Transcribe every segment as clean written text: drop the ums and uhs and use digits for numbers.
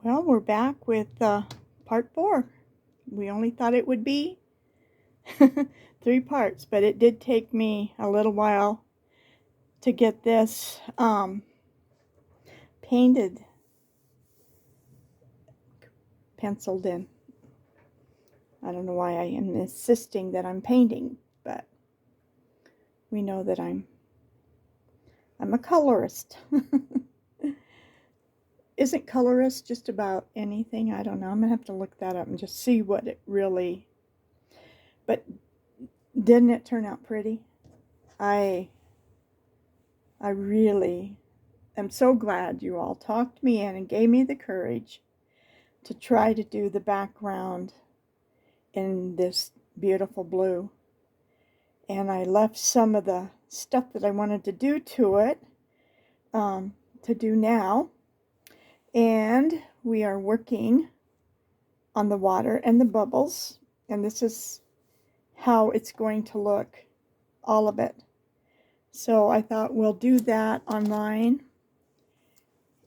Well, we're back with part 4. We only thought it would be 3 parts, but it did take me a little while to get this painted, penciled in. I don't know why I am insisting that I'm painting, but we know that I'm a colorist. Isn't colorist just about anything? I don't know. I'm going to have to look that up and just see what it really... But didn't it turn out pretty? I really am so glad you all talked me in and gave me the courage to try to do the background in this beautiful blue. And I left some of the stuff that I wanted to do to it to do now. And we are working on the water and the bubbles. And this is how it's going to look, all of it. So I thought we'll do that online.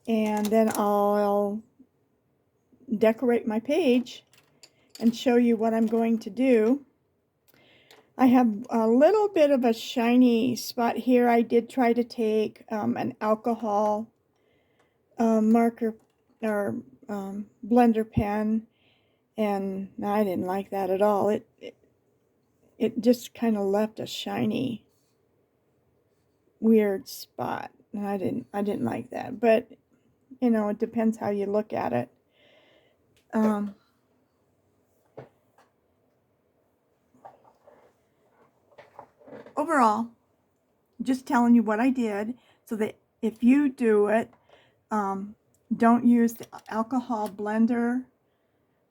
And then I'll decorate my page and show you what I'm going to do. I have a little bit of a shiny spot here. I did try to take an alcohol marker or blender pen, and I didn't like that at all. It just kind of left a shiny, weird spot, and I didn't like that. But you know, it depends how you look at it. Overall, just telling you what I did so that if you do it, don't use the alcohol blender.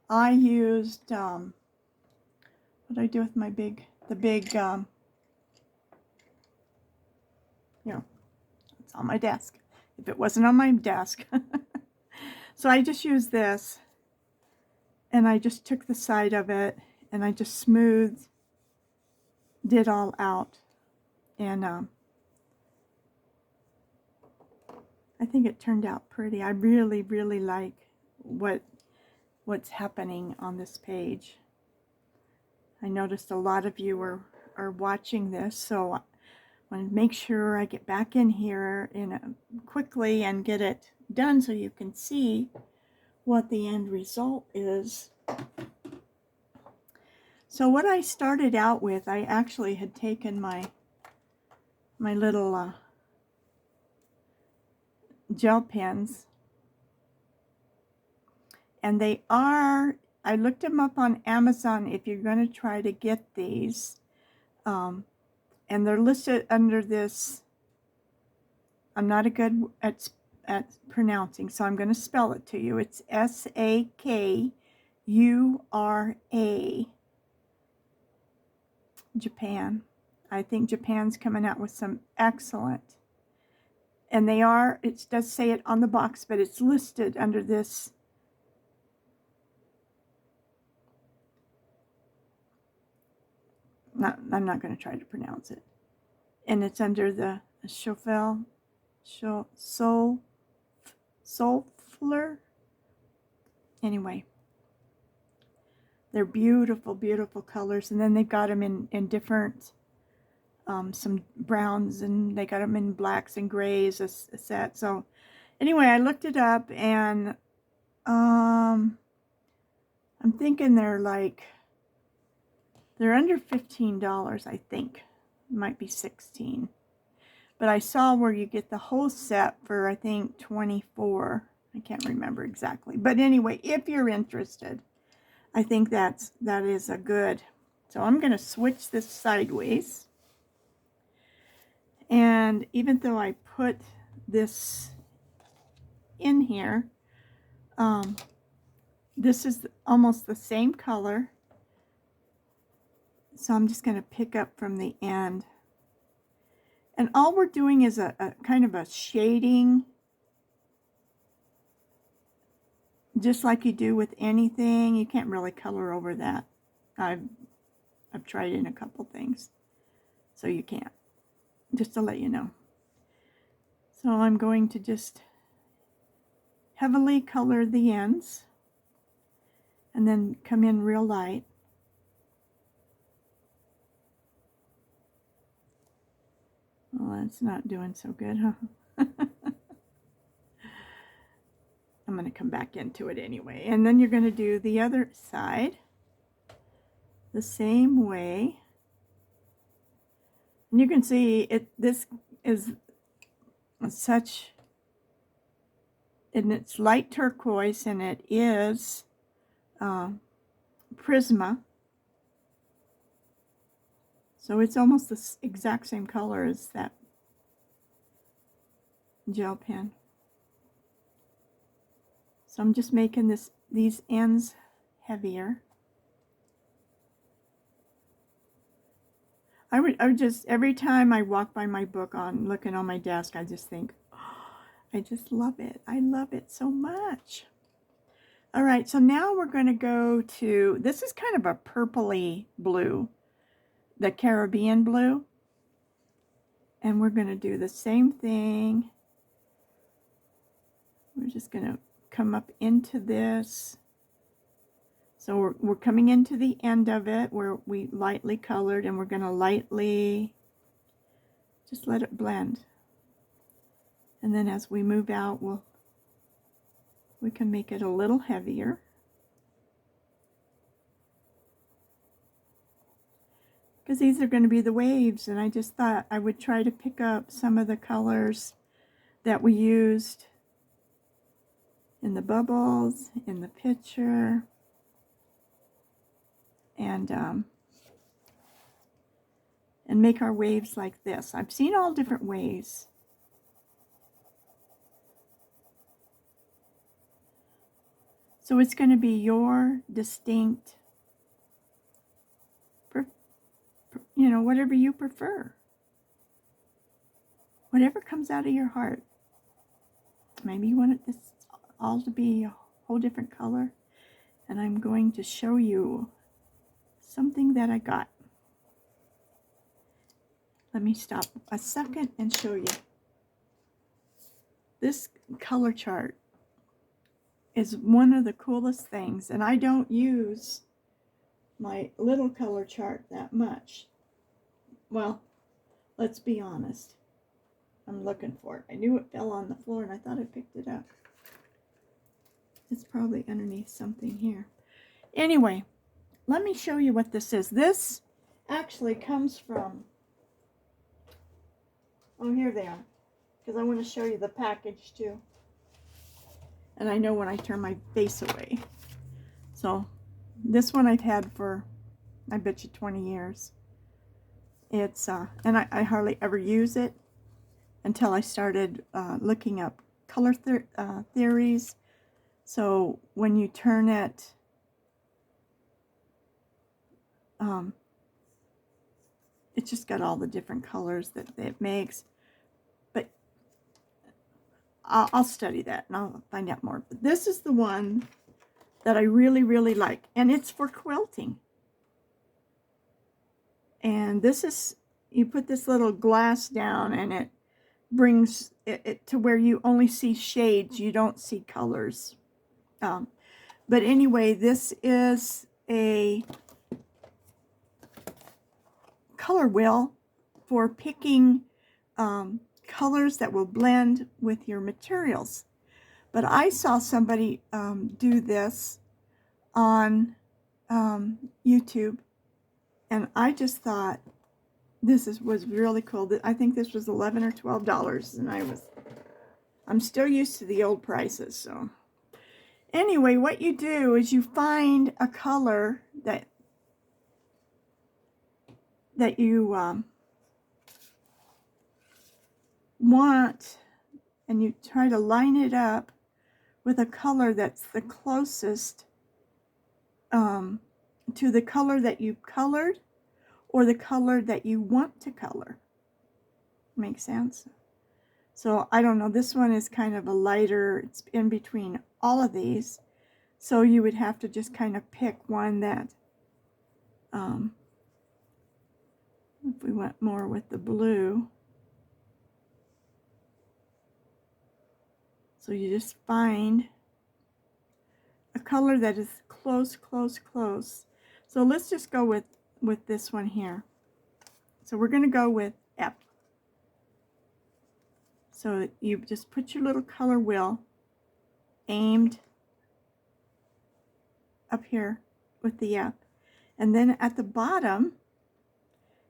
I used, what did I do with my the big, you know, it's on my desk. If it wasn't on my desk. So I just used this, and I just took the side of it, and I just smoothed it all out. And I think it turned out pretty. I really, really like what's happening on this page. I noticed a lot of you are watching this, so I want to make sure I get back in here quickly and get it done so you can see what the end result is. So what I started out with, I actually had taken my little gel pens, and they are, I looked them up on Amazon if you're going to try to get these, and they're listed under this, I'm not a good at pronouncing, so I'm going to spell it to you. It's Sakura, Japan. I think Japan's coming out with some excellent, and they are, it does say it on the box, but it's listed under this I'm not going to try to pronounce it. And it's under the Soulfler. Anyway, they're beautiful, beautiful colors. And then they've got them in different, some browns, and they got them in blacks and grays, a set. So anyway, I looked it up, and I'm thinking they're under $15, I think. It might be $16. But I saw where you get the whole set for, I think, $24. I can't remember exactly. But anyway, if you're interested, I think that is a good. So I'm going to switch this sideways. And even though I put this in here, this is almost the same color. So I'm just going to pick up from the end. And all we're doing is a kind of a shading, just like you do with anything. You can't really color over that. I've tried it in a couple things, so you can't. Just to let you know. So I'm going to just heavily color the ends and then come in real light. Well, that's not doing so good, huh? I'm going to come back into it anyway. And then you're going to do the other side the same way. And you can see this is such, and it's light turquoise, and it is Prisma. So it's almost the exact same color as that gel pen. So I'm just making these ends heavier. I would just, every time I walk by my book looking on my desk, I just think, oh, I just love it. I love it so much. All right, so now we're going to go to, this is kind of a purpley blue, the Caribbean blue. And we're going to do the same thing. We're just going to come up into this. So we're coming into the end of it where we lightly colored, and we're going to lightly just let it blend. And then as we move out, we can make it a little heavier. Because these are going to be the waves, and I just thought I would try to pick up some of the colors that we used in the bubbles, in the picture, and make our waves like this. I've seen all different ways. So it's going to be your distinct, you know, whatever you prefer. Whatever comes out of your heart. Maybe you want this all to be a whole different color. And I'm going to show you something that I got. Let me stop a second and show you. This color chart is one of the coolest things, and I don't use my little color chart that much. Well, let's be honest. I'm looking for it. I knew it fell on the floor and I thought I picked it up. It's probably underneath something here. Anyway, let me show you what this is. This actually comes from, oh, here they are, because I want to show you the package too. And I know when I turn my face away. So this one I've had for, I bet you 20 years. It's, and I hardly ever use it until I started looking up color theories. So when you turn it, it's just got all the different colors that it makes. But I'll study that and I'll find out more. But this is the one that I really, really like. And it's for quilting. And this is, you put this little glass down and it brings it to where you only see shades. You don't see colors. But anyway, this is a color wheel for picking colors that will blend with your materials. But I saw somebody do this on YouTube, and I just thought this was really cool. I think this was $11 or $12, and I'm still used to the old prices. So anyway, what you do is you find a color that you want, and you try to line it up with a color that's the closest to the color that you colored or the color that you want to color. Makes sense? So I don't know, this one is kind of a lighter, it's in between all of these. So you would have to just kind of pick one that, if we went more with the blue. So you just find a color that is close, close, close. So let's just go with this one here. So we're going to go with F. So you just put your little color wheel aimed up here with the F. And then at the bottom,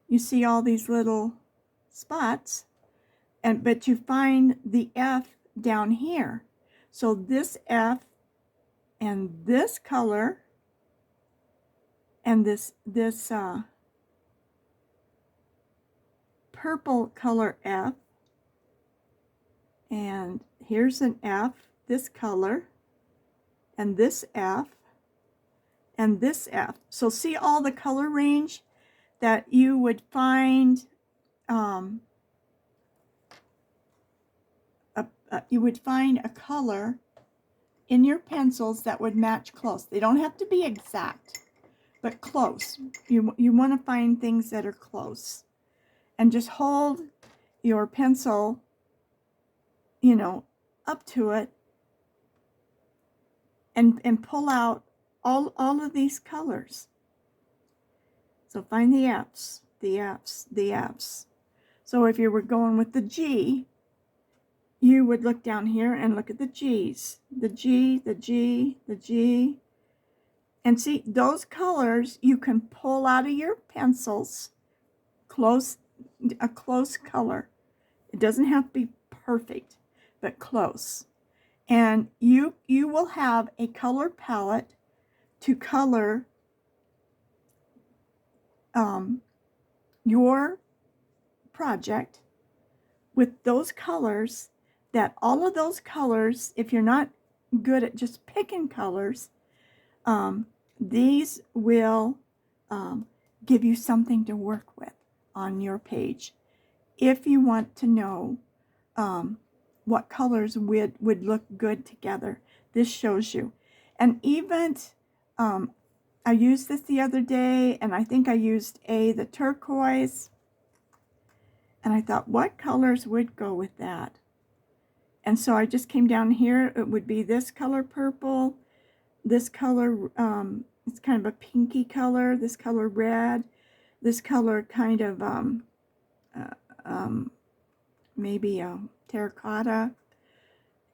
you see all these little spots, but you find the F down here. So this F and this color and this purple color F, and here's an F, this color, and this F, and this F. So see all the color range that you would find, you would find a color in your pencils that would match close. They don't have to be exact, but close. You want to find things that are close. And just hold your pencil, you know, up to it and pull out all of these colors. So find the F's, the F's, the F's. So if you were going with the G, you would look down here and look at the G's. The G, the G, the G. And see, those colors you can pull out of your pencils, a close color. It doesn't have to be perfect, but close. And you will have a color palette to color your project with those colors, that all of those colors, if you're not good at just picking colors, these will give you something to work with on your page. If you want to know what colors would look good together, this shows you. And even I used this the other day, and I think I used the turquoise, and I thought, what colors would go with that? And so I just came down here. It would be this color purple, this color, it's kind of a pinky color, this color red, this color kind of maybe terracotta,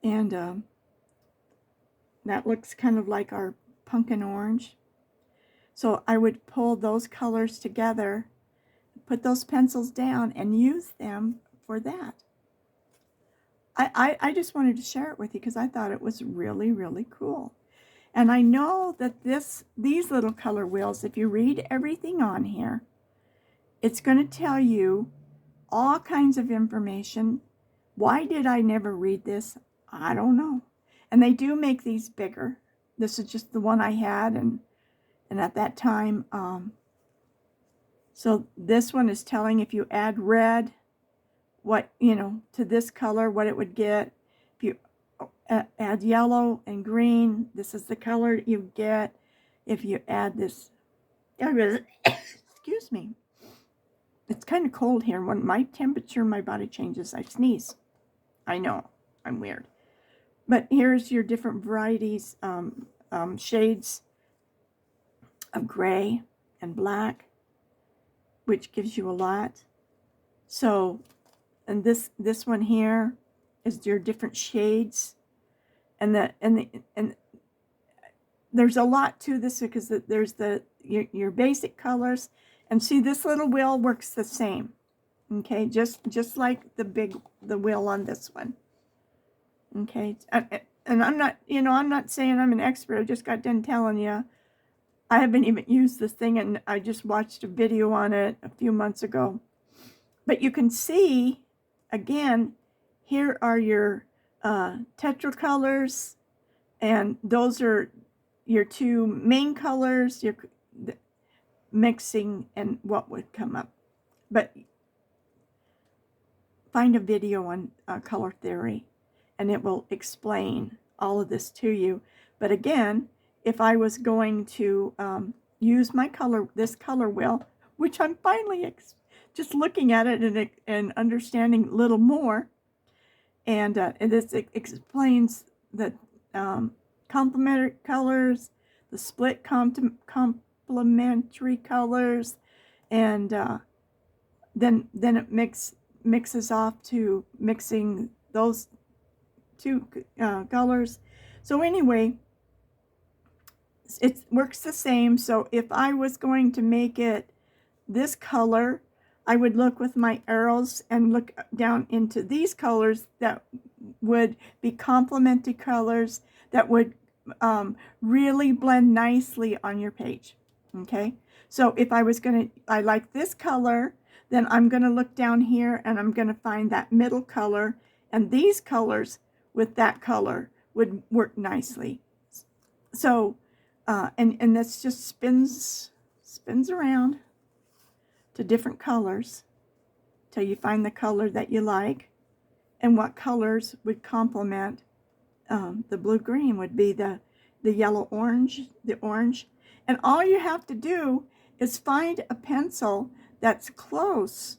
and that looks kind of like our pumpkin orange. So I would pull those colors together, put those pencils down, and use them for that. I just wanted to share it with you because I thought it was really, really cool. And I know that these little color wheels, if you read everything on here, it's going to tell you all kinds of information. Why did I never read this? I don't know. And they do make these bigger. This is just the one I had, and at that time, so this one is telling if you add red, what, to this color, what it would get. If you add yellow and green, this is the color you get. If you add this, excuse me, it's kind of cold here. When my temperature in my body changes, I sneeze. I know, I'm weird. But here's your different varieties, shades of gray and black, which gives you a lot. So, and this one here is your different shades, and there's a lot to this because there's your basic colors, and see, this little wheel works the same. Okay, just like the wheel on this one. Okay, and I'm not saying I'm an expert. I just got done telling you I haven't even used this thing, and I just watched a video on it a few months ago. But you can see, again, here are your tetracolors, and those are your two main colors, your mixing and what would come up. But find a video on color theory, and it will explain all of this to you. But again, if I was going to use this color wheel, which I'm finally just looking at it and understanding a little more, And this explains the complementary colors, the split complementary colors, and then it mixes off to mixing those two colors. So anyway, it works the same. So if I was going to make it this color, I would look with my arrows and look down into these colors that would be complementary colors that would really blend nicely on your page. Okay, so if I was going to, I like this color, then I'm going to look down here and I'm going to find that middle color, and these colors with that color would work nicely. So and this just spins around to different colors till you find the color that you like. And what colors would complement the blue-green would be the yellow-orange, the orange. And all you have to do is find a pencil that's close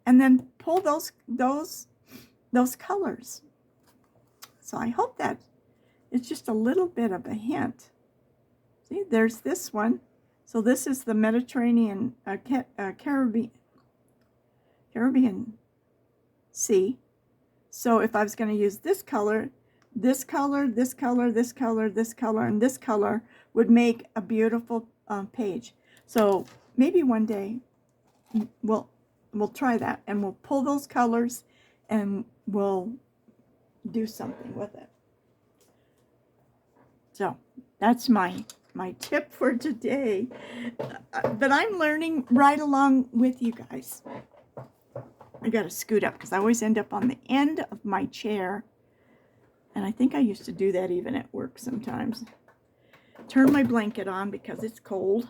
and then pull those colors. So I hope that it's just a little bit of a hint. See, there's this one. So this is the Mediterranean, Caribbean Sea. So if I was going to use this color, this color, this color, this color, this color, and this color would make a beautiful page. So maybe one day we'll try that, and we'll pull those colors and we'll do something with it. So that's my tip for today. But I'm learning right along with you guys. I got to scoot up because I always end up on the end of my chair. And I think I used to do that even at work sometimes. Turn my blanket on because it's cold.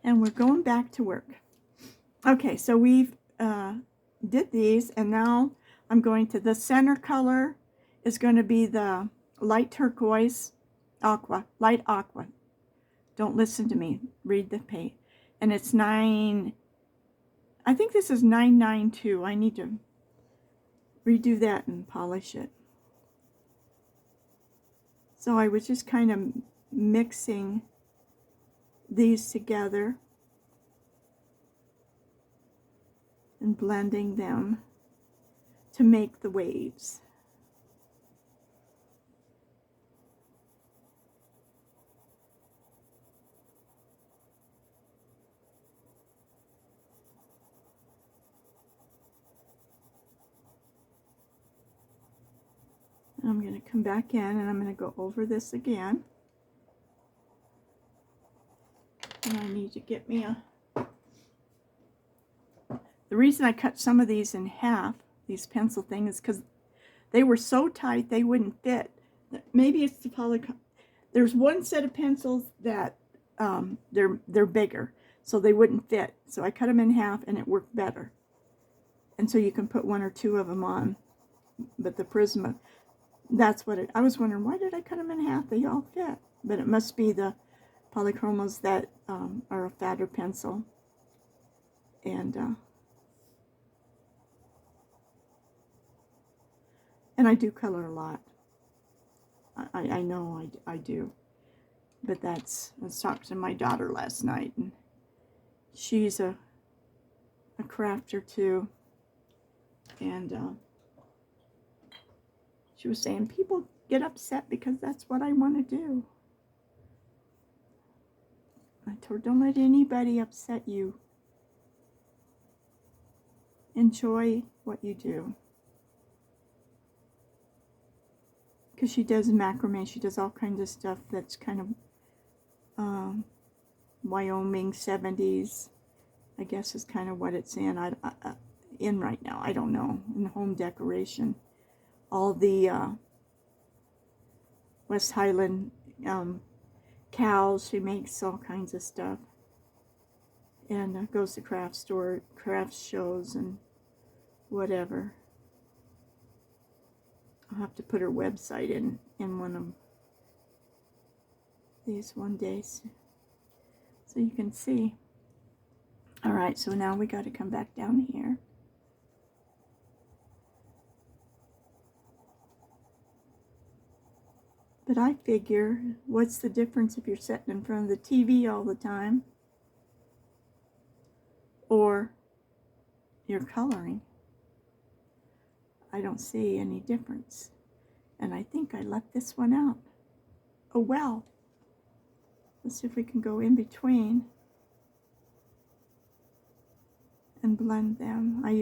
And we're going back to work. Okay, so we've did these, and now I'm going to the center color is going to be the light turquoise, light aqua. Don't listen to me. Read the page. And it's I think this is 992. I need to redo that and polish it. So I was just kind of mixing these together and blending them to make the waves. I'm going to come back in and I'm going to go over this again. And I need to get me the reason I cut some of these in half, these pencil things, is because they were so tight they wouldn't fit. Maybe it's the polychrome. There's one set of pencils that they're bigger, so they wouldn't fit. So I cut them in half and it worked better. And so you can put one or two of them on. But the Prisma, that's what I was wondering, why did I cut them in half? They all fit. But it must be the polychromos that are a fatter pencil. And I do color a lot. I know I do. But I was talking to my daughter last night, and she's a crafter too. And she was saying, people get upset because that's what I want to do. I told her, don't let anybody upset you. Enjoy what you do. Because she does macrame, she does all kinds of stuff that's kind of Wyoming 70s, I guess is kind of what it's in. In right now, I don't know, in home decoration. All the West Highland cows, she makes all kinds of stuff. And goes to craft shows and whatever. I'll have to put her website in one of these one day so you can see. All right, so now we got to come back down here. But I figure, what's the difference if you're sitting in front of the TV all the time or you're coloring? I don't see any difference. And I think I left this one out. Oh well. Let's see if we can go in between and blend them. I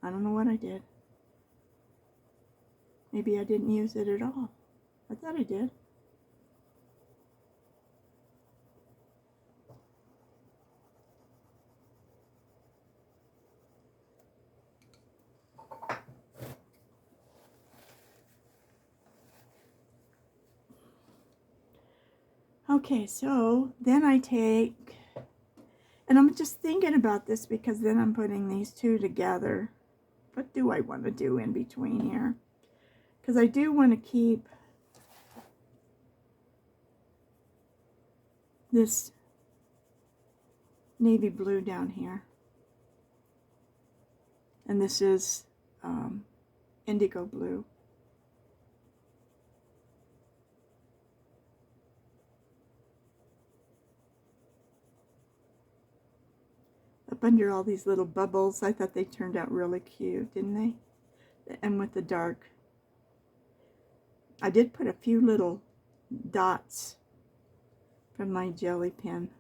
don't know what I did. Maybe I didn't use it at all. I thought I did. Okay, so then I take, and I'm just thinking about this because then I'm putting these two together. What do I want to do in between here? Because I do want to keep this navy blue down here. And this is indigo blue. Up under all these little bubbles, I thought they turned out really cute, didn't they? And with the dark. I did put a few little dots from my jelly pen,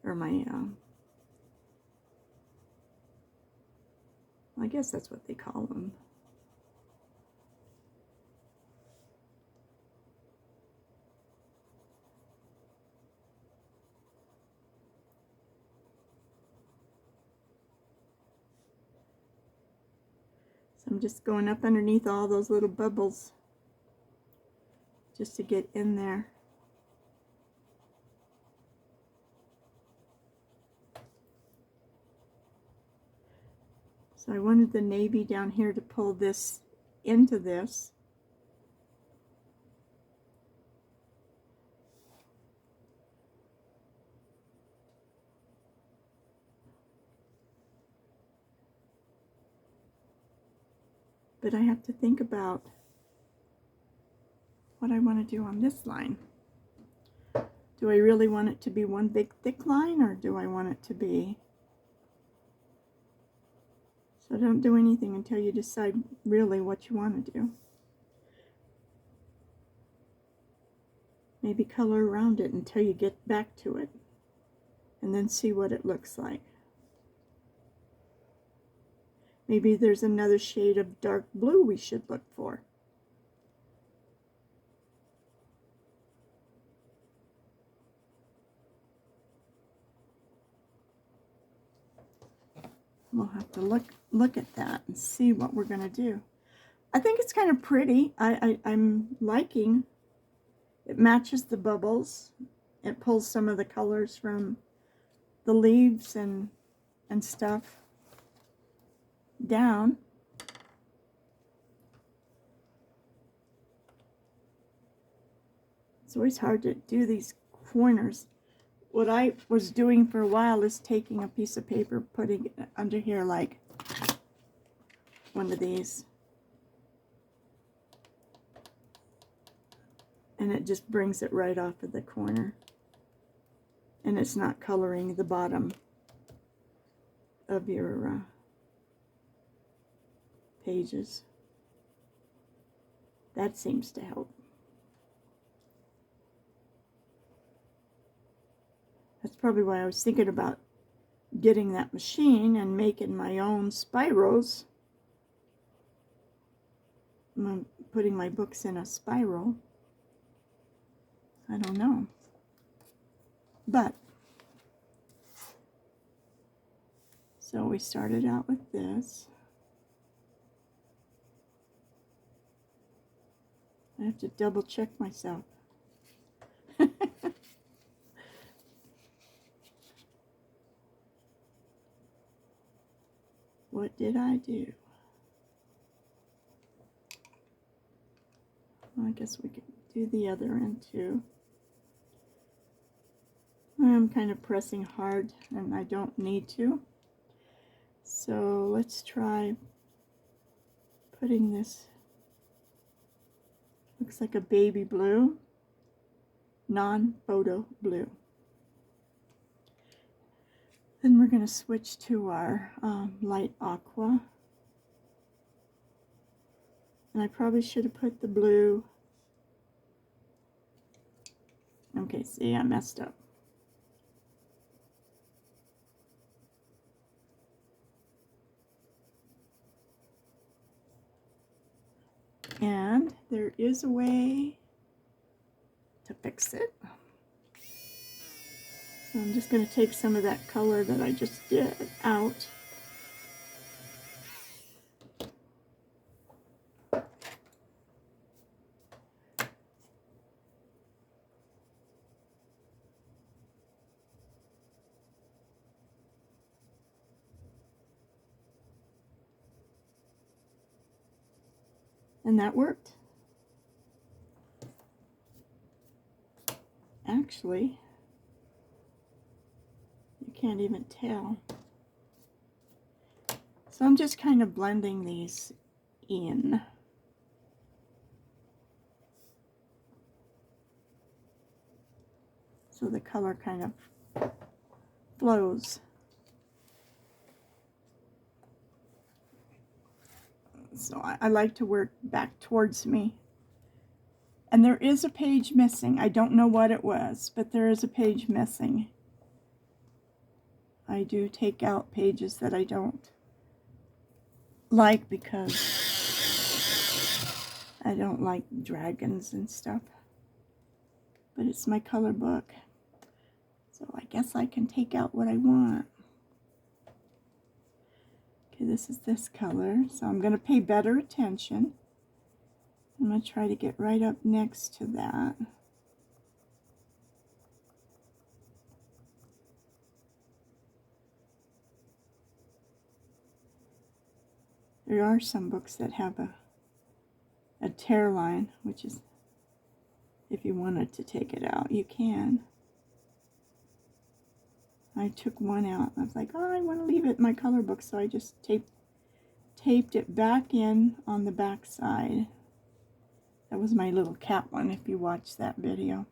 or my, I guess that's what they call them. So I'm just going up underneath all those little bubbles just to get in there. So I wanted the navy down here to pull this into this. But I have to think about what I want to do on this line. Do I really want it to be one big thick line, or do I want it to be... So don't do anything until you decide really what you want to do. Maybe color around it until you get back to it, and then see what it looks like. Maybe there's another shade of dark blue we should look for. We'll have to look at that and see what we're going to do. I think it's kind of pretty. I'm liking. It matches the bubbles. It pulls some of the colors from the leaves and stuff down. It's always hard to do these corners. What I was doing for a while is taking a piece of paper, putting it under here like one of these. And it just brings it right off of the corner. And it's not coloring the bottom of your pages. That seems to help. That's probably why I was thinking about getting that machine and making my own spirals. I'm putting my books in a spiral. I don't know. But, so we started out with this. I have to double check myself. What did I do? Well, I guess we could do the other end too. I'm kind of pressing hard and I don't need to. So let's try putting this Looks like a baby blue, non-photo blue. Then we're going to switch to our light aqua. And I probably should have put the blue. Okay, see, I messed up. And there is a way to fix it. So I'm just going to take some of that color that I just did out. And that worked. Actually, you can't even tell. So I'm just kind of blending these in. So the color kind of flows. So I like to work back towards me. And there is a page missing. I don't know what it was, but there is a page missing. I do take out pages that I don't like because I don't like dragons and stuff. But it's my color book. So I guess I can take out what I want. Okay, this is this color. So I'm going to pay better attention. I'm going to try to get right up next to that. There are some books that have a tear line, which is, if you wanted to take it out, you can. I took one out. I was like, oh, I want to leave it in my color book, so I just taped it back in on the back side. That was my little cat one, if you watched that video.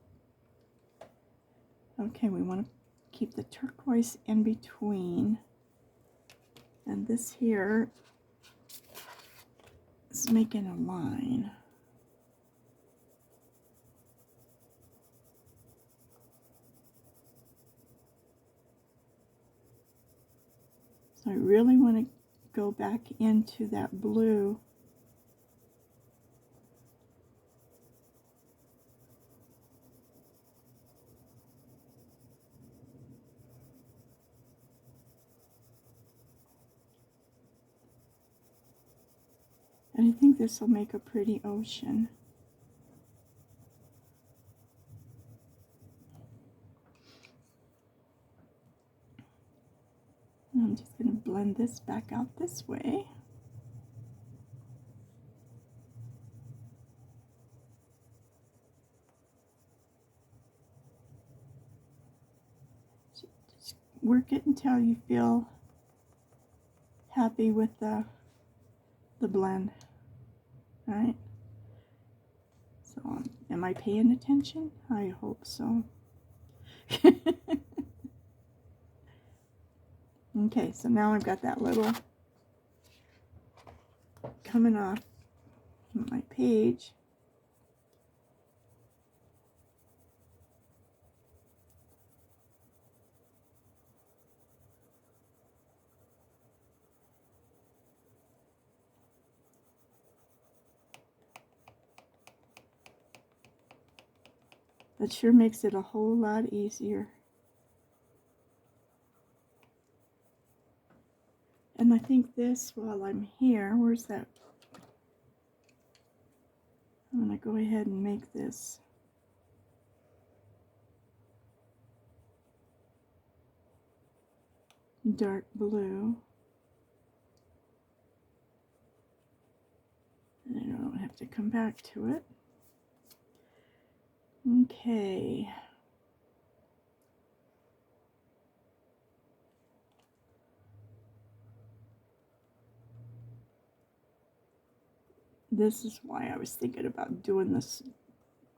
Okay, we want to keep the turquoise in between. And this here is making a line. So I really want to go back into that blue. And I think this will make a pretty ocean. And I'm just going to blend this back out this way. Just work it until you feel happy with the blend. All right. So am I paying attention? I hope so. Okay, so now I've got that little coming off my page. That sure makes it a whole lot easier. And I think this, while I'm here, where's that? I'm going to go ahead and make this dark blue. And I don't have to come back to it. Okay. this is why I was thinking about doing this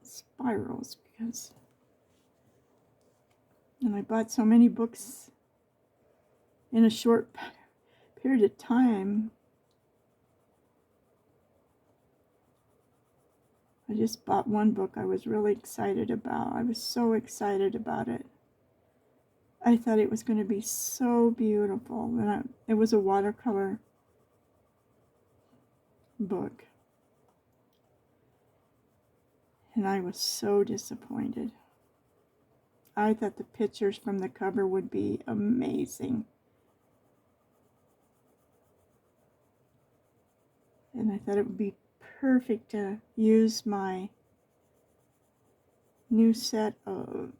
spirals, because, and I bought so many books in a short period of time. I just bought one book I was really excited about. I was so excited about it. I thought it was going to be so beautiful. And it was a watercolor book. And I was so disappointed. I thought the pictures from the cover would be amazing. And I thought it would be perfect to use my new set of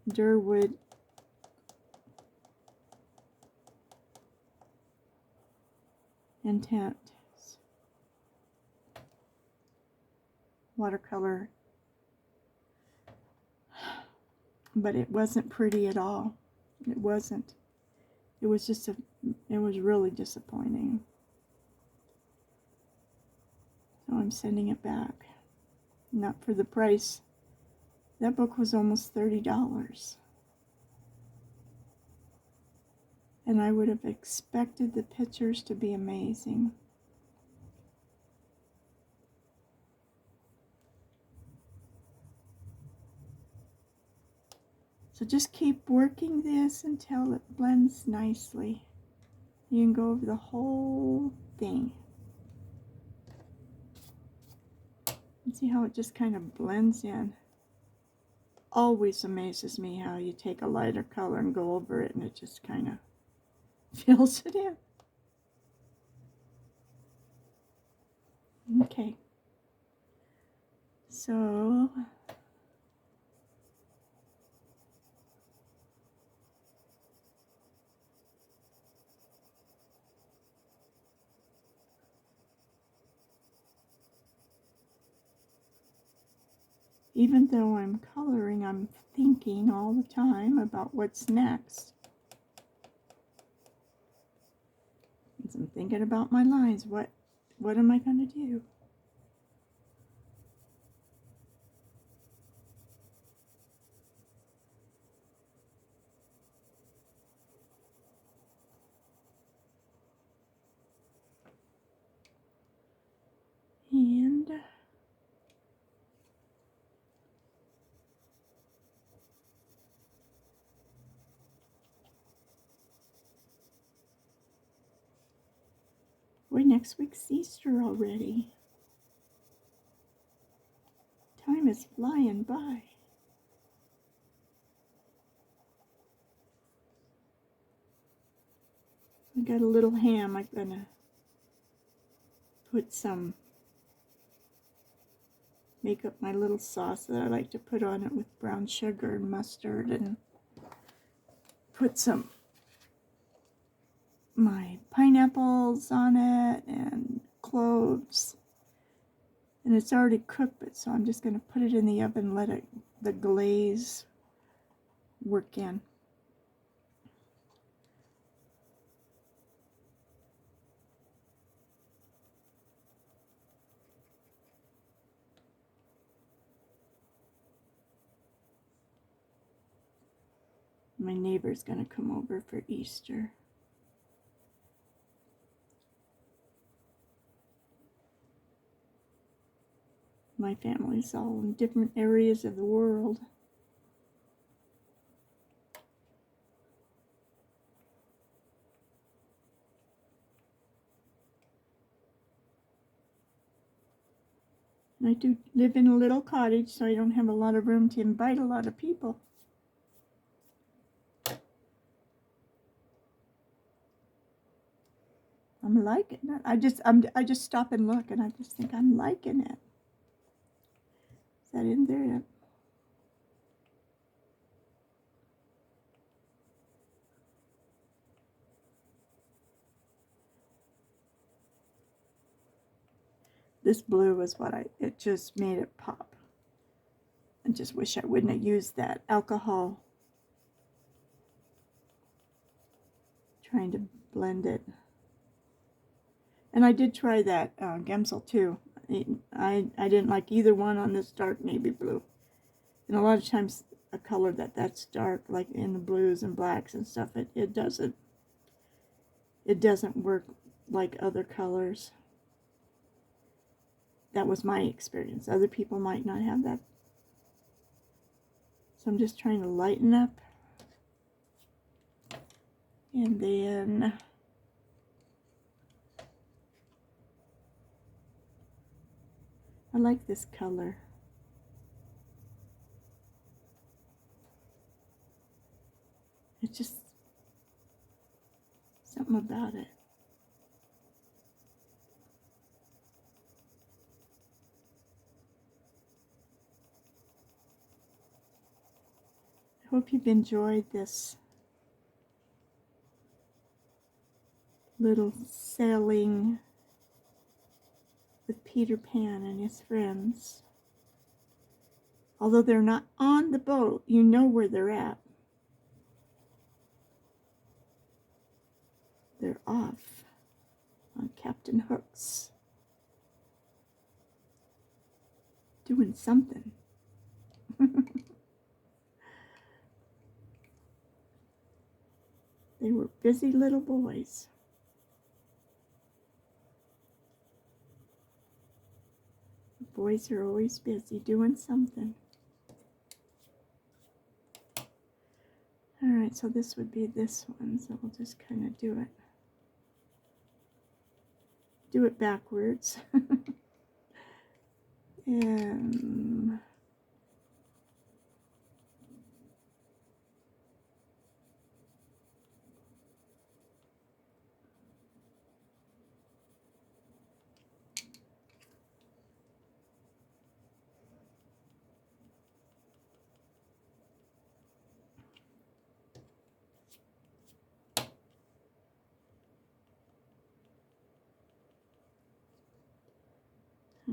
Durwood Intent watercolor, but it wasn't pretty at all. It wasn't. It was just it was really disappointing. So I'm sending it back. Not for the price. That book was almost $30. And I would have expected the pictures to be amazing. So just keep working this until it blends nicely. You can go over the whole thing. And see how it just kind of blends in. Always amazes me how you take a lighter color and go over it and it just kind of fills it in. Okay. So even though I'm coloring, I'm thinking all the time about what's next. As I'm thinking about my lines, what am I going to do? And boy, next week's Easter already. Time is flying by. I got a little ham. I'm gonna put some, make up my little sauce that I like to put on it with brown sugar and mustard, and put some my pineapples on it and cloves. And it's already cooked, but so I'm just going to put it in the oven and let it, the glaze work in. My neighbor's going to come over for Easter. My family's all in different areas of the world. And I do live in a little cottage, so I don't have a lot of room to invite a lot of people. I'm liking it. I just stop and look, and I just think I'm liking it. Is that in there yet? This blue was what it just made it pop. I just wish I wouldn't have used that alcohol. Trying to blend it. And I did try that Gemsel too. I didn't like either one on this dark navy blue. And a lot of times a color that's dark, like in the blues and blacks and stuff, it doesn't work like other colors. That was my experience. Other people might not have that. So I'm just trying to lighten up. And then I like this color. It's just something about it. I hope you've enjoyed this little sailing with Peter Pan and his friends. Although they're not on the boat, you know where they're at. They're off on Captain Hook's, doing something. They were busy little boys. The boys are always busy doing something. Alright, so this would be this one, so we'll just kind of do it backwards. And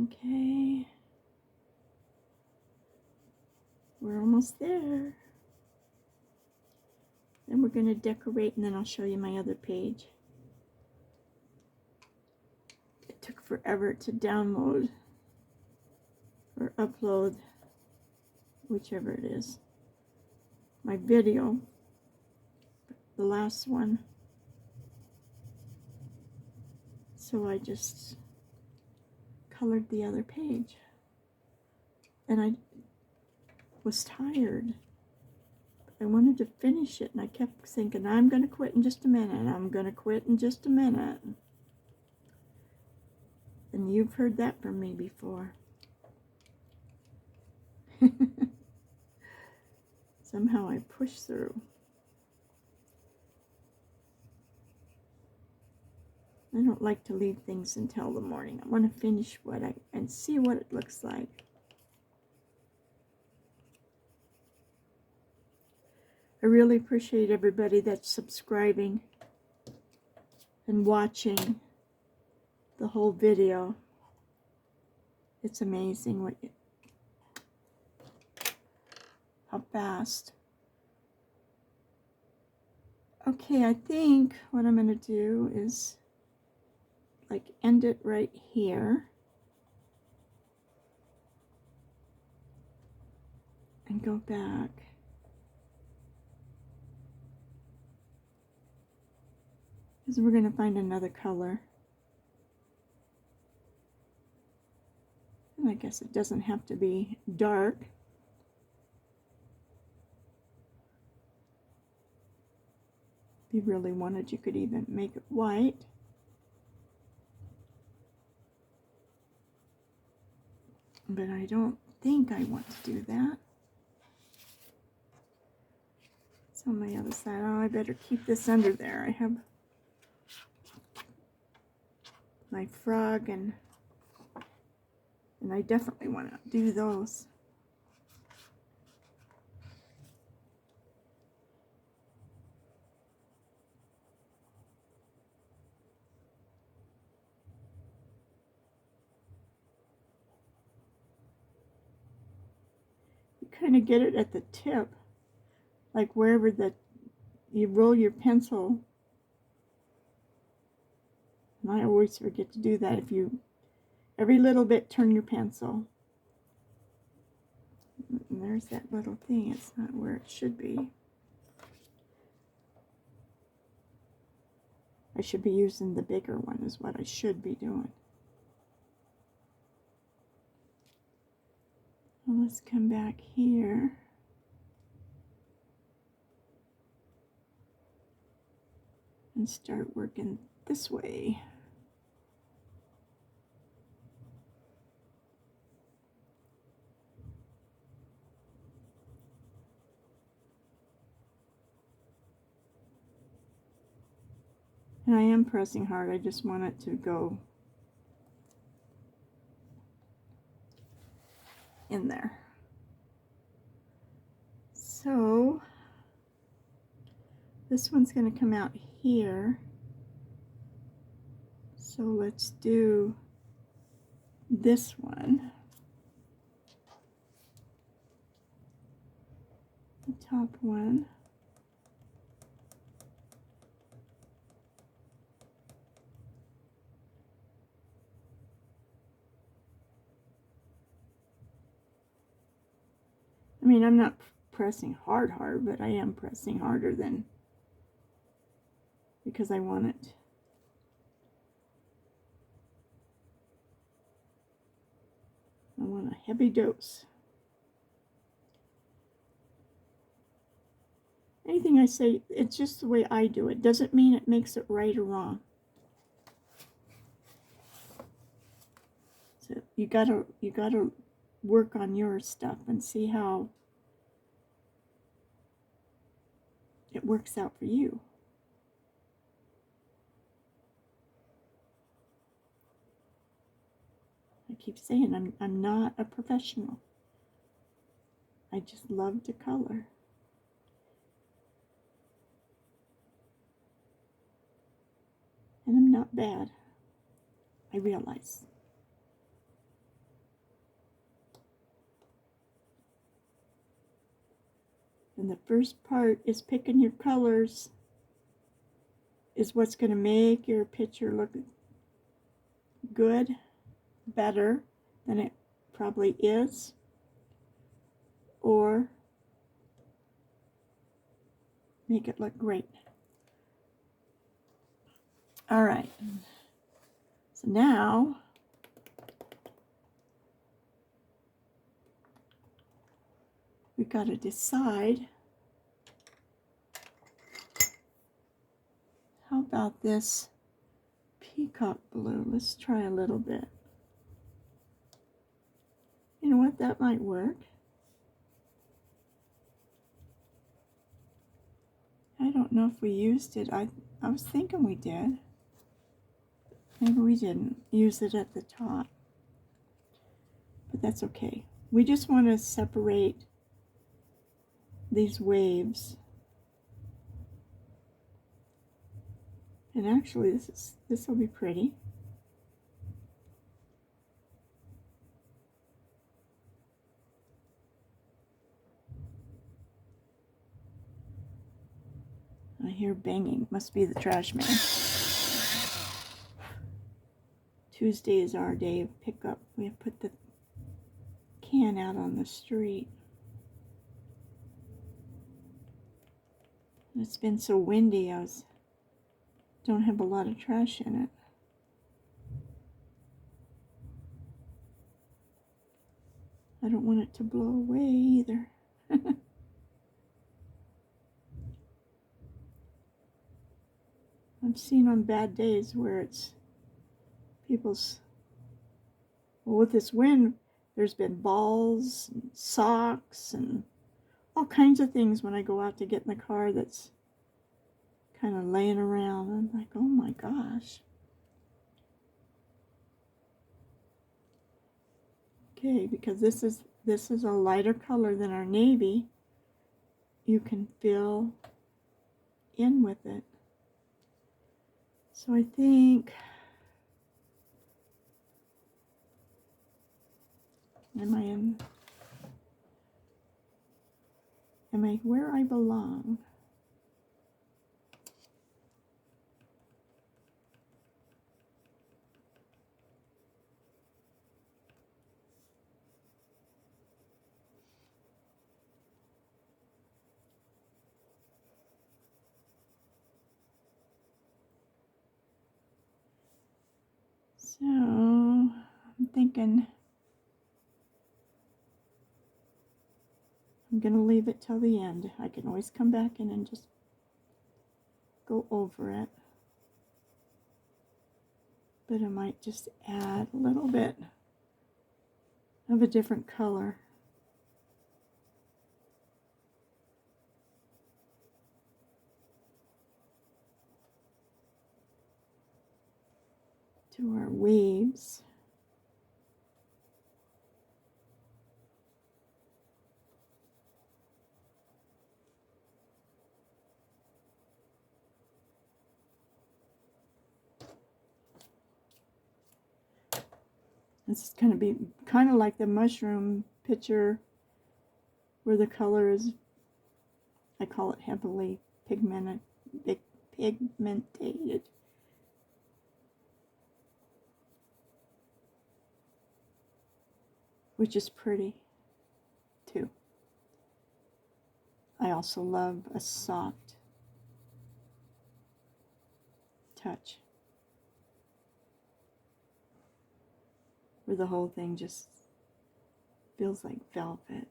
okay, we're almost there. Then we're going to decorate, and then I'll show you my other page. It took forever to download or upload, whichever it is, my video, the last one. So I just colored the other page. And I was tired. I wanted to finish it, and I kept thinking, I'm going to quit in just a minute. I'm going to quit in just a minute. And you've heard that from me before. Somehow I push through. I don't like to leave things until the morning. I want to finish and see what it looks like. I really appreciate everybody that's subscribing and watching the whole video. It's amazing how fast. Okay, I think what I'm going to do is like end it right here and go back. Because we're going to find another color. And I guess it doesn't have to be dark. If you really wanted, you could even make it white. But I don't think I want to do that. It's on my other side. Oh, I better keep this under there. I have my frog, and I definitely want to do those. You kind of get it at the tip, like wherever you roll your pencil. And I always forget to do that. If you, every little bit, turn your pencil. And there's that little thing. It's not where it should be. I should be using the bigger one is what I should be doing. Well, let's come back here. And start working this way. And I am pressing hard. I just want it to go in there. So this one's going to come out here. So let's do this one. The top one. I mean, I'm not pressing hard, but I am pressing harder than, because I want it. I want a heavy dose. Anything I say, it's just the way I do it. Doesn't mean it makes it right or wrong. So you gotta work on your stuff and see how it works out for you. I keep saying I'm not a professional. I just love to color. And I'm not bad. I realize. And the first part is picking your colors, is what's going to make your picture look good, better than it probably is, or make it look great. All right. So now we've got to decide, how about this peacock blue? Let's try a little bit. You know what? That might work. I don't know if we used it. I was thinking we did. Maybe we didn't use it at the top. But that's okay. We just want to separate these waves. And actually this will be pretty. I hear banging. Must be the trash man. Tuesday is our day of pickup. We have put the can out on the street. And it's been so windy, don't have a lot of trash in it. I don't want it to blow away either. I've seen on bad days where it's people's, well, with this wind, there's been balls, and socks, and all kinds of things when I go out to get in the car that's kind of laying around. I'm like, oh my gosh. Okay, because this is a lighter color than our navy. You can fill in with it. So I think, am I where I belong? thinking I'm going to leave it till the end. I can always come back in and just go over it. But I might just add a little bit of a different color. To our weaves. This is going to be kind of like the mushroom picture where the color is, I call it heavily pigmented, which is pretty too. I also love a soft touch where the whole thing just feels like velvet.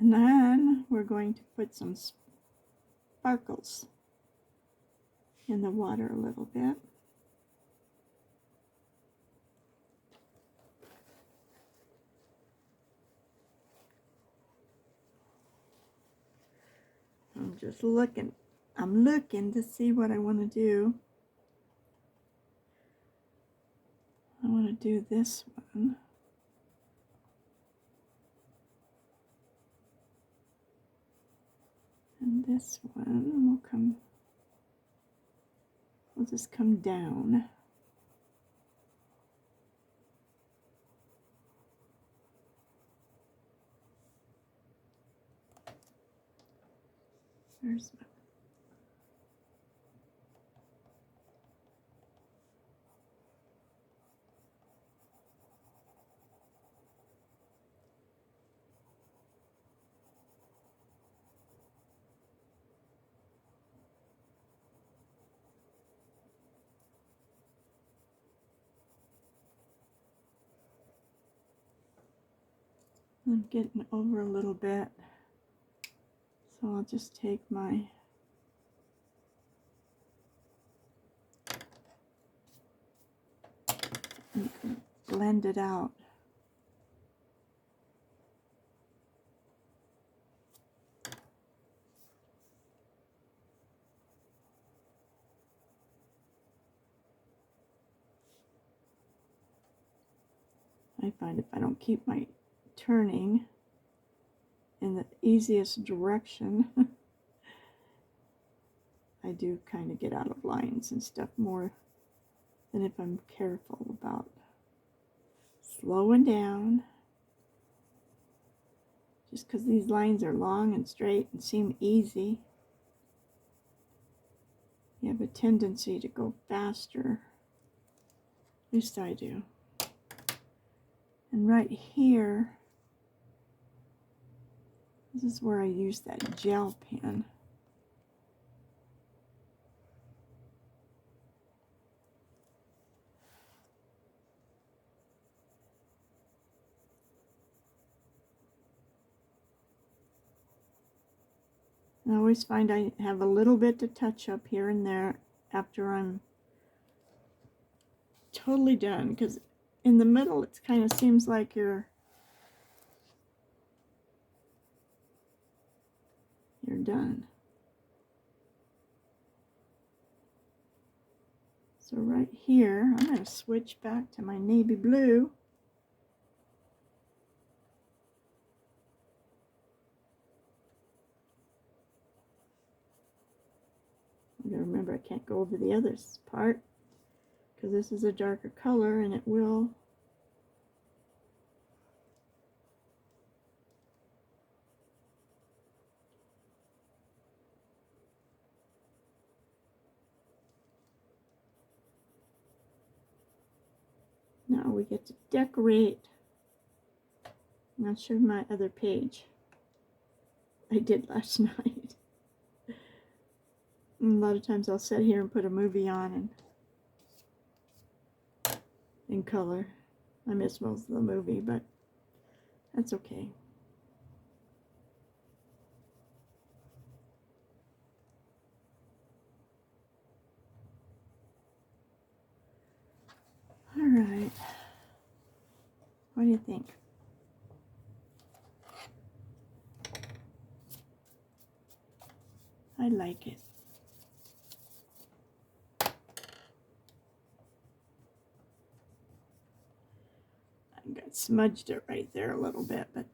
And then we're going to put some sparkles in the water a little bit. I'm just looking. I'm looking to see what I want to do. I want to do this one. And this one will just come down. There's my I'm getting over a little bit, so I'll just take my and blend it out. I find if I don't keep my turning in the easiest direction, I do kind of get out of lines and stuff more than if I'm careful about slowing down. Just because these lines are long and straight and seem easy, you have a tendency to go faster. At least I do. And right here, this is where I use that gel pen. I always find I have a little bit to touch up here and there after I'm totally done, because in the middle it kind of seems like you're done. So right here, I'm going to switch back to my navy blue. I gotta remember I can't go over the other part because this is a darker color and it will now we get to decorate. I'll show my other page I did last night. And a lot of times I'll sit here and put a movie on and in color. I miss most of the movie, but that's okay. All right. What do you think? I like it. I got smudged it right there a little bit, but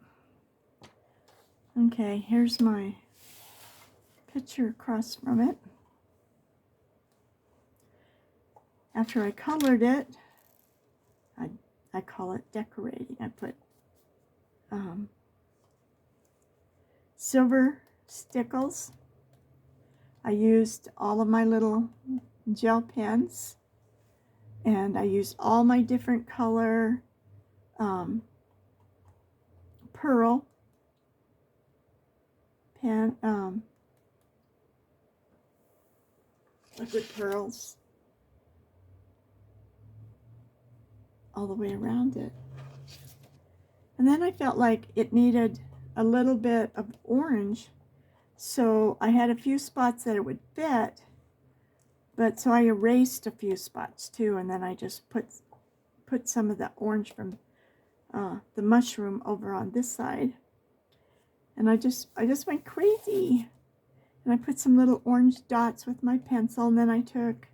okay, here's my picture across from it. After I colored it, I call it decorating. I put silver stickles. I used all of my little gel pens, and I used all my different color pearl pen, liquid pearls all the way around it. And then I felt like it needed a little bit of orange, so I had a few spots that it would fit, but so I erased a few spots too, and then I just put some of the orange from the mushroom over on this side, and I just went crazy, and I put some little orange dots with my pencil, and then I took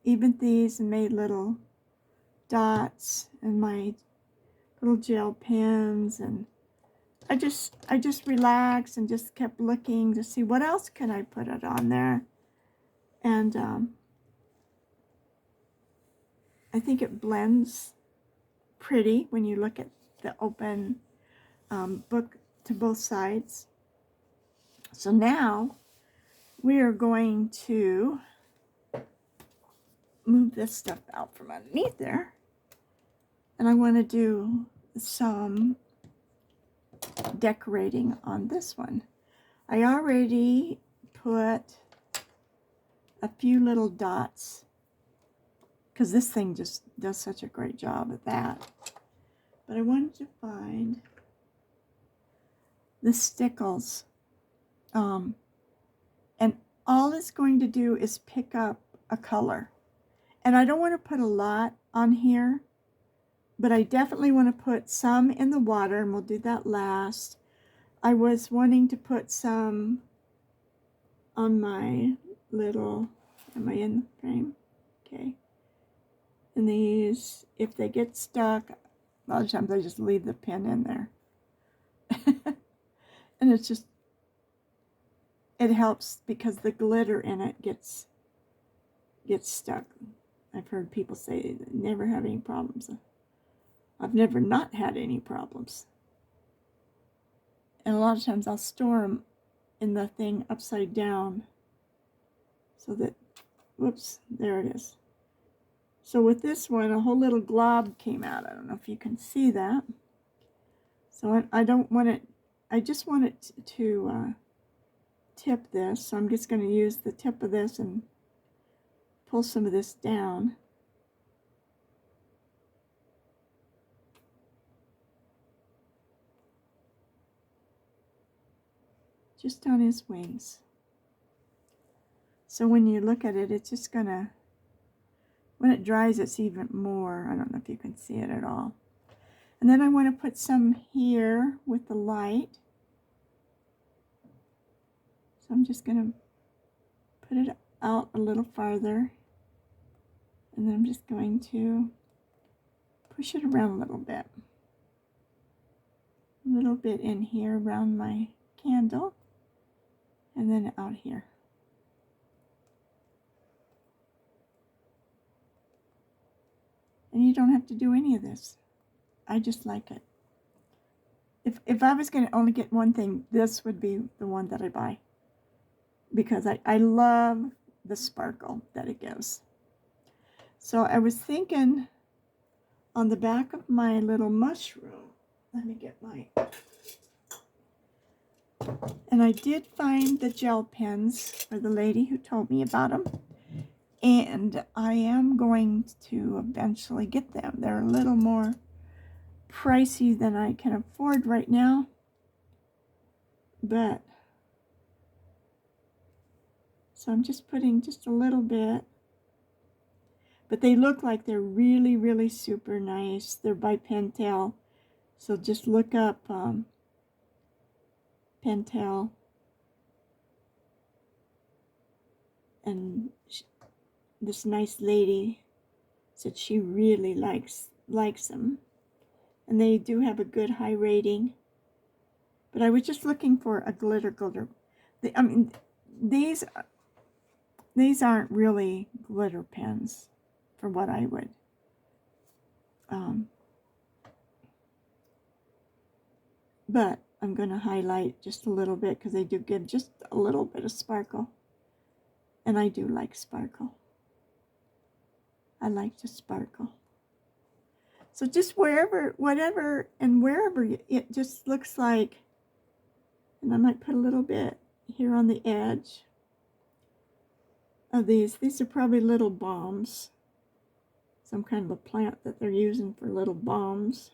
evened these and made little dots and my little gel pens, and I just relaxed and just kept looking to see what else can I put it on there. And I think it blends pretty when you look at the open book to both sides. So now we are going to move this stuff out from underneath there, and I want to do some decorating on this one. I already put a few little dots because this thing just does such a great job at that. But I wanted to find the stickles, and all it's going to do is pick up a color. And I don't want to put a lot on here, but I definitely want to put some in the water, and we'll do that last. I was wanting to put some on my little, am I in the frame? Okay. And these, if they get stuck, a lot of times I just leave the pen in there. And it's just, it helps because the glitter in it gets stuck. I've heard people say they never have any problems. I've never not had any problems. And a lot of times I'll store them in the thing upside down so that, whoops, there it is. So with this one, a whole little glob came out. I don't know if you can see that. So I don't want it, I just want it to tip this. So I'm just going to use the tip of this and pull some of this down. Just on his wings. So when you look at it, it's just gonna, when it dries, it's even more. I don't know if you can see it at all. And then I want to put some here with the light. So I'm just gonna put it out a little farther. And then I'm just going to push it around a little bit. A little bit in here around my candle. And then out here. And you don't have to do any of this. I just like it. If I was going to only get one thing, this would be the one that I buy. Because I love the sparkle that it gives. So I was thinking on the back of my little mushroom, let me get my, and I did find the gel pens for the lady who told me about them. And I am going to eventually get them. They're a little more pricey than I can afford right now. But, so I'm just putting just a little bit. But they look like they're really, really super nice. They're by Pentel. So just look up Pentel. And this nice lady said she really likes them. And they do have a good high rating. But I was just looking for a glitter. I mean, these aren't really glitter pens for what I would. But I'm going to highlight just a little bit because they do give just a little bit of sparkle. And I do like sparkle. I like to sparkle. So just wherever it just looks like, and I might put a little bit here on the edge of these. These are probably little bombs. Some kind of a plant that they're using for little bombs.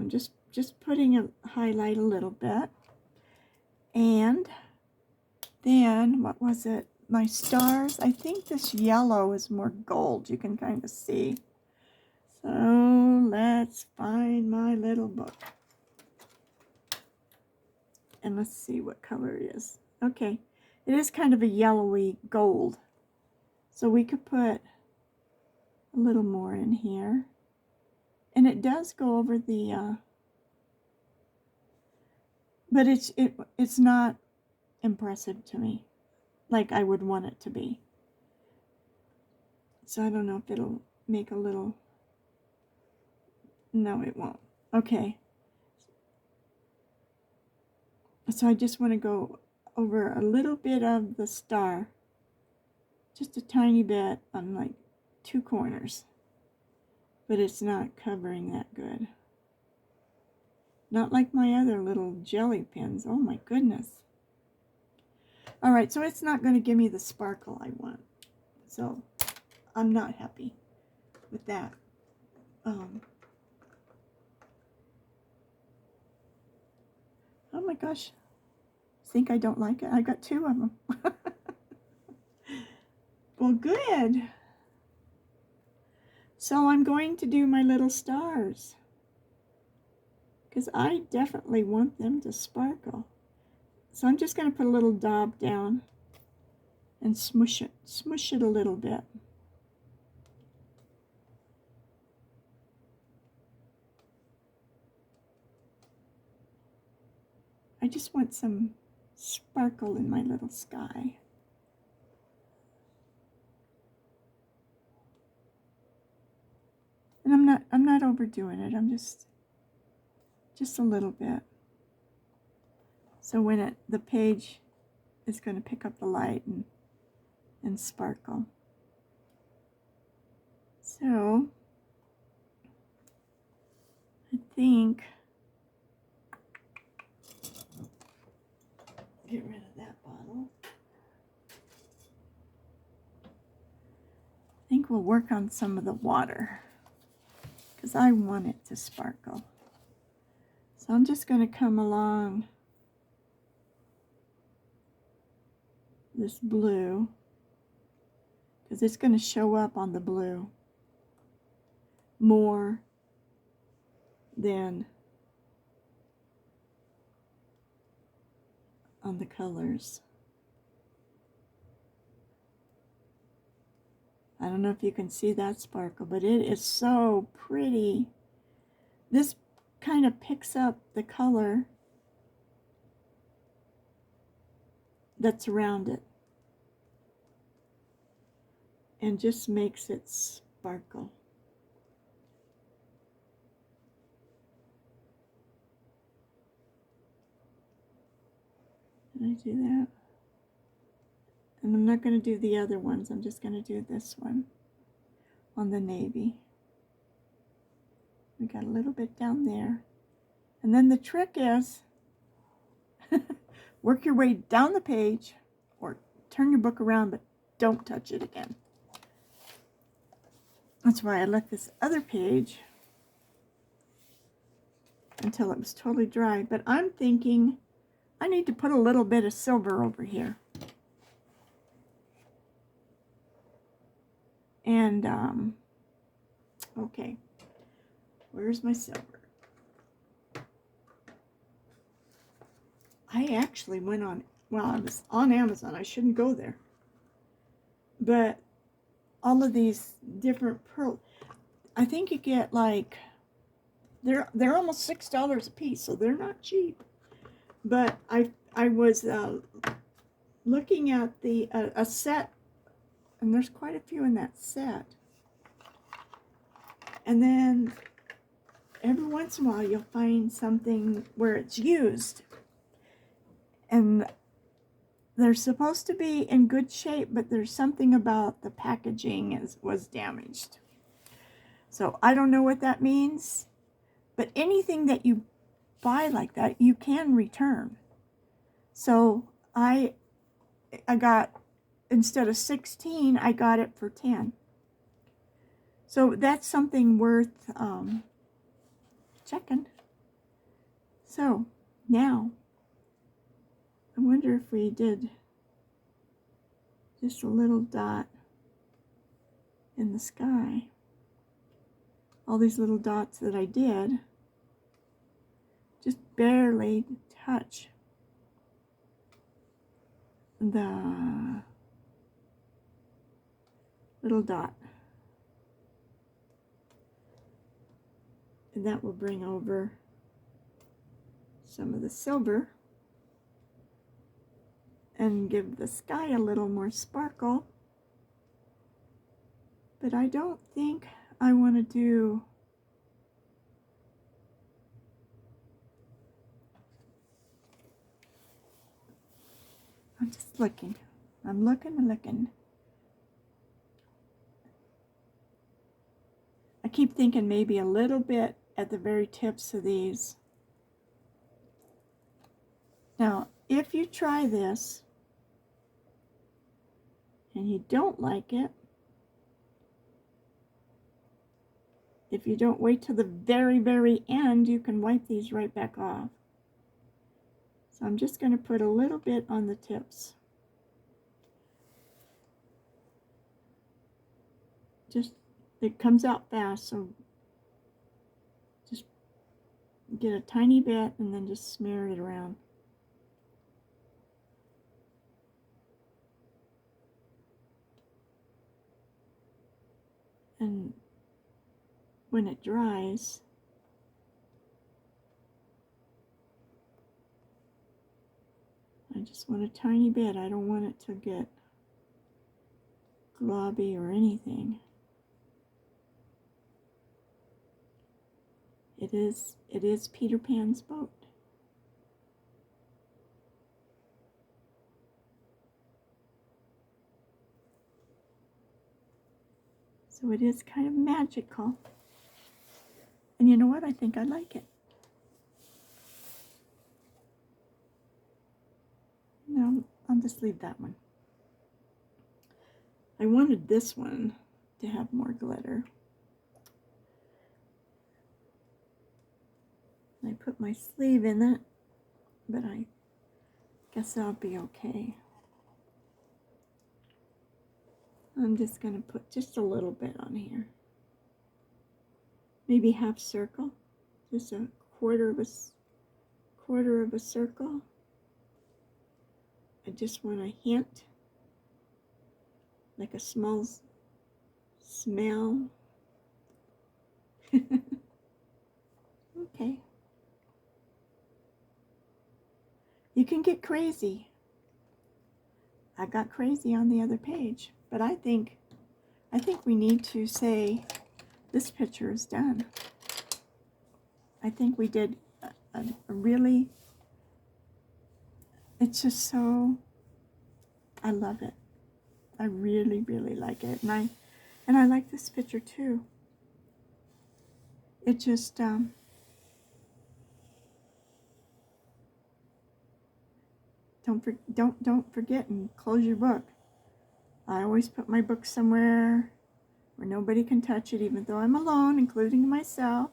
Just putting a highlight a little bit. And then, what was it? My stars. I think this yellow is more gold. You can kind of see. So let's find my little book. And let's see what color it is. Okay. It is kind of a yellowy gold. So we could put a little more in here. And it does go over the, but it's not impressive to me, like I would want it to be. So I don't know if it'll make a little, no it won't. Okay. So I just want to go over a little bit of the star, just a tiny bit on like 2 corners. But it's not covering that good. Not like my other little jelly pens. Oh my goodness. Alright, so it's not going to give me the sparkle I want. So I'm not happy with that. Oh my gosh. Think I don't like it? I got 2 of them. Well, good. So I'm going to do my little stars. Because I definitely want them to sparkle. So I'm just going to put a little daub down and smush it a little bit. I just want some sparkle in my little sky. And I'm not overdoing it. I'm just a little bit. So when the page is going to pick up the light and sparkle. So I think, get rid of that bottle. I think we'll work on some of the water because I want it to sparkle. So I'm just going to come along this blue because it's going to show up on the blue more than on the colors. I don't know if you can see that sparkle, but it is so pretty. This kind of picks up the color that's around it and just makes it sparkle. Did I do that? And I'm not going to do the other ones. I'm just going to do this one on the navy. We got a little bit down there. And then the trick is work your way down the page or turn your book around, but don't touch it again. That's why I left this other page until it was totally dry. But I'm thinking I need to put a little bit of silver over here. And, okay, where's my silver? I actually went on, well, I was on Amazon. I shouldn't go there. But all of these different pearl, I think you get like, they're almost $6 a piece, so they're not cheap. But I was looking at the a set, and there's quite a few in that set. And then every once in a while you'll find something where it's used. And they're supposed to be in good shape, but there's something about the packaging was damaged. So I don't know what that means, but anything that you buy like that, you can return. So I got, instead of 16, I got it for 10. So that's something worth checking. So now, I wonder if we did just a little dot in the sky. All these little dots that I did just barely touch the little dot. And that will bring over some of the silver and give the sky a little more sparkle. But I don't think I want to do I'm just looking. I'm looking and looking. I keep thinking maybe a little bit at the very tips of these. Now, if you try this and you don't like it, if you don't wait till the very, very end, you can wipe these right back off. So I'm just going to put a little bit on the tips. Just, it comes out fast, so just get a tiny bit and then just smear it around. And when it dries, I just want a tiny bit. I don't want it to get globby or anything. It is Peter Pan's boat. So it is kind of magical. And you know what? I think I like it. No, I'll just leave that one. I wanted this one to have more glitter. I put my sleeve in it, but I guess that'll be okay. I'm just going to put just a little bit on here. Maybe half circle, just a quarter of a circle. I just want a hint, like a small smell. Okay. You can get crazy. I got crazy on the other page, but I think I think we need to say this picture is done. I think we did a really, it's just so, I love it. I really, really like it. And I like this picture too. It just, don't forget and close your book. I always put my book somewhere where nobody can touch it, even though I'm alone, including myself,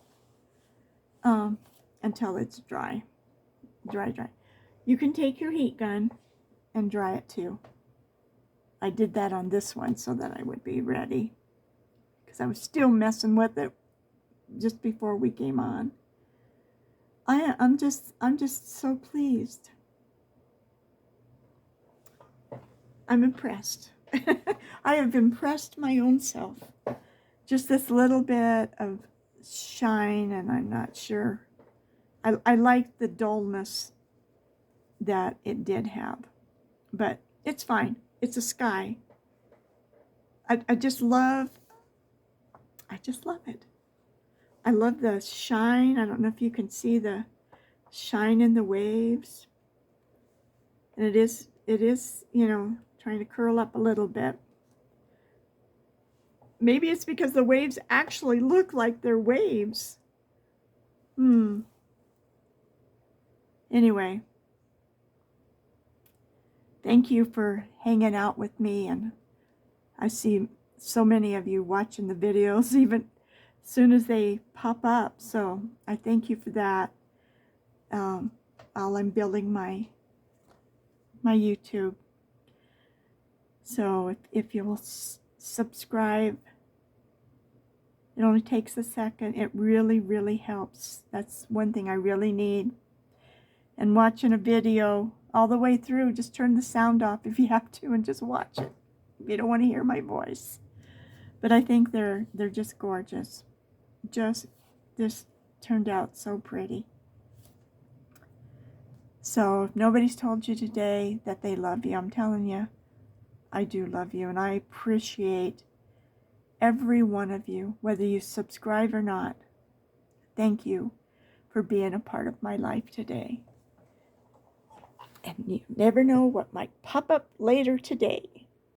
until it's dry. Dry. You can take your heat gun and dry it too. I did that on this one so that I would be ready, because I was still messing with it just before we came on. I'm just so pleased. I'm impressed. I have impressed my own self. Just this little bit of shine, and I'm not sure. I like the dullness that it did have, but it's fine. It's a sky. I just love it. I love the shine. I don't know if you can see the shine in the waves. And it is, you know, trying to curl up a little bit. Maybe it's because the waves actually look like they're waves. Anyway, thank you for hanging out with me, and I see so many of you watching the videos even as soon as they pop up, so I thank you for that. While I'm building my YouTube. So if you will subscribe, it only takes a second. It really, really helps. That's one thing I really need. And watching a video all the way through, just turn the sound off if you have to and just watch it if you don't want to hear my voice. But I think they're just gorgeous. This turned out so pretty. So if nobody's told you today that they love you, I'm telling you, I do love you, and I appreciate every one of you, whether you subscribe or not. Thank you for being a part of my life today. And you never know what might pop up later today.